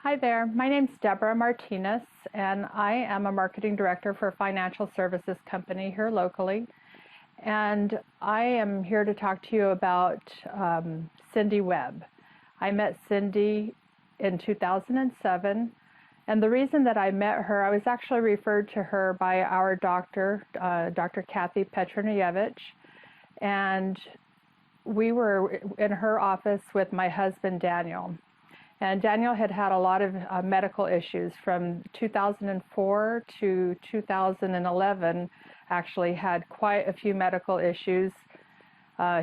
Hi there, my name's Debra Martinez, and I am a marketing director for a financial services company here locally. And I am here to talk to you about Cindi Webb. I met Cindi in 2007, and the reason that I met her, I was actually referred to her by our doctor, Dr. Kathy Petronievich, and we were in her office with my husband, Daniel. And Daniel had had a lot of medical issues from 2004 to 2011, actually had quite a few medical issues.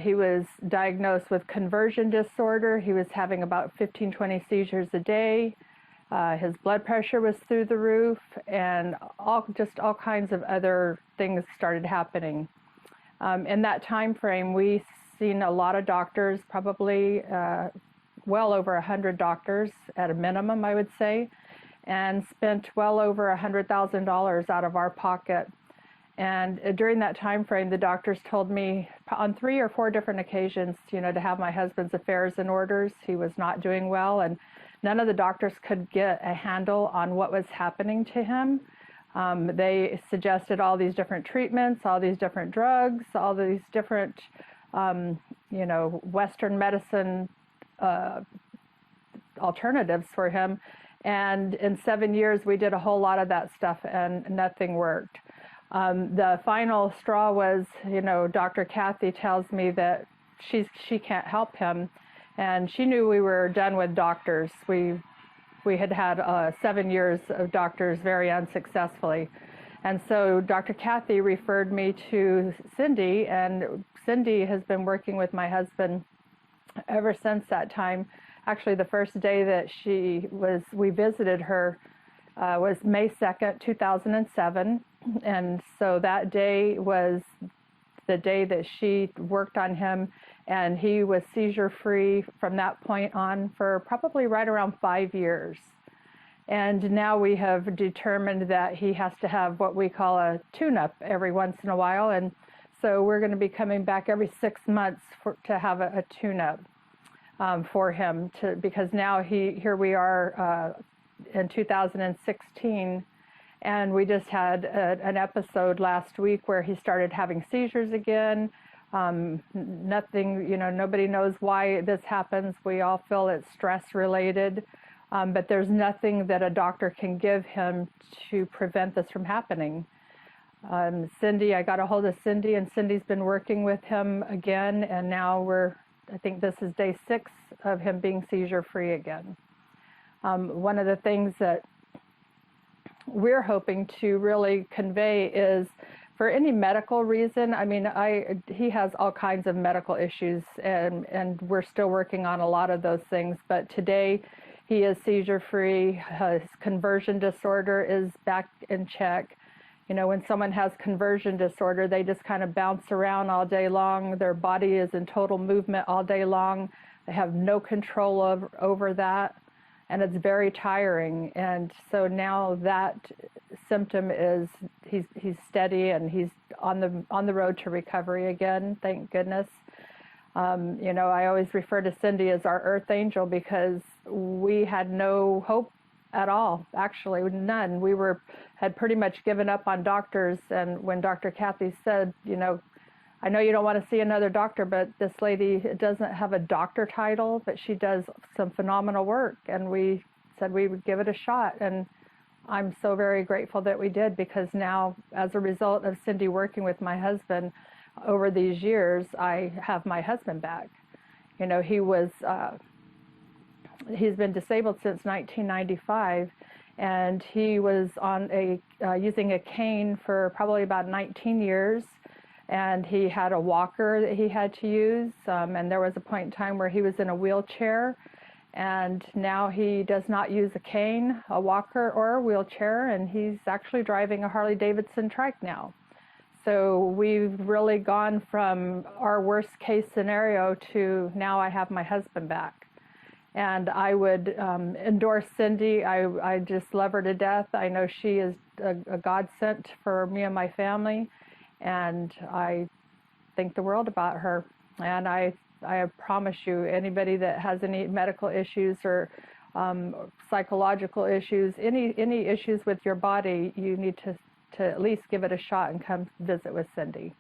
He was diagnosed with conversion disorder. He was having about 15-20 seizures a day. His blood pressure was through the roof, and all kinds of other things started happening. In that time frame, we've seen a lot of doctors, probably well over 100 doctors at a minimum, I would say, and spent well over $100,000 out of our pocket. And during that time frame, the doctors told me on 3 or 4 different occasions, to have my husband's affairs in order. He was not doing well, and none of the doctors could get a handle on what was happening to him. They suggested all these different treatments, all these different drugs, all these different, Western medicine alternatives for him. And in 7 years, we did a whole lot of that stuff, and nothing worked. The final straw was, Dr. Kathy tells me that she can't help him, and she knew we were done with doctors. We had 7 years of doctors very unsuccessfully. And so Dr. Kathy referred me to Cindi, and Cindi has been working with my husband ever since that time. Actually, the first day that we visited her was May 2nd, 2007. And so that day was the day that she worked on him, and he was seizure-free from that point on for probably right around 5 years. And now we have determined that he has to have what we call a tune-up every once in a while. And so we're going to be coming back every 6 months to have a tune-up for him, because now here we are in 2016, and we just had an episode last week where he started having seizures again. Nothing, nobody knows why this happens. We all feel it's stress-related, but there's nothing that a doctor can give him to prevent this from happening. Cindi, I got a hold of Cindi, and Cindi's been working with him again, and now I think this is day 6 of him being seizure-free again. One of the things that we're hoping to really convey is, for any medical reason, he has all kinds of medical issues, and we're still working on a lot of those things, but today he is seizure-free. His conversion disorder is back in check. When someone has conversion disorder, they just kind of bounce around all day long. Their body is in total movement all day long. They have no control over that, and it's very tiring. And so now that symptom is he's steady, and he's on the road to recovery again, thank goodness. I always refer to Cindi as our earth angel, because we had no hope at all, actually, none. We had pretty much given up on doctors, and when Dr. Kathy said, I know you don't want to see another doctor, but this lady doesn't have a doctor title, but she does some phenomenal work, and we said we would give it a shot, and I'm so very grateful that we did, because now, as a result of Cindi working with my husband over these years, I have my husband back. He's been disabled since 1995, and he was on using a cane for probably about 19 years, and he had a walker that he had to use, and there was a point in time where he was in a wheelchair, and now he does not use a cane, a walker, or a wheelchair, and he's actually driving a Harley-Davidson trike now. So we've really gone from our worst case scenario to now I have my husband back. And I would endorse Cindi. I just love her to death. I know she is a godsend for me and my family, and I think the world about her. And I promise you, anybody that has any medical issues or psychological issues, any issues with your body, you need to at least give it a shot and come visit with Cindi.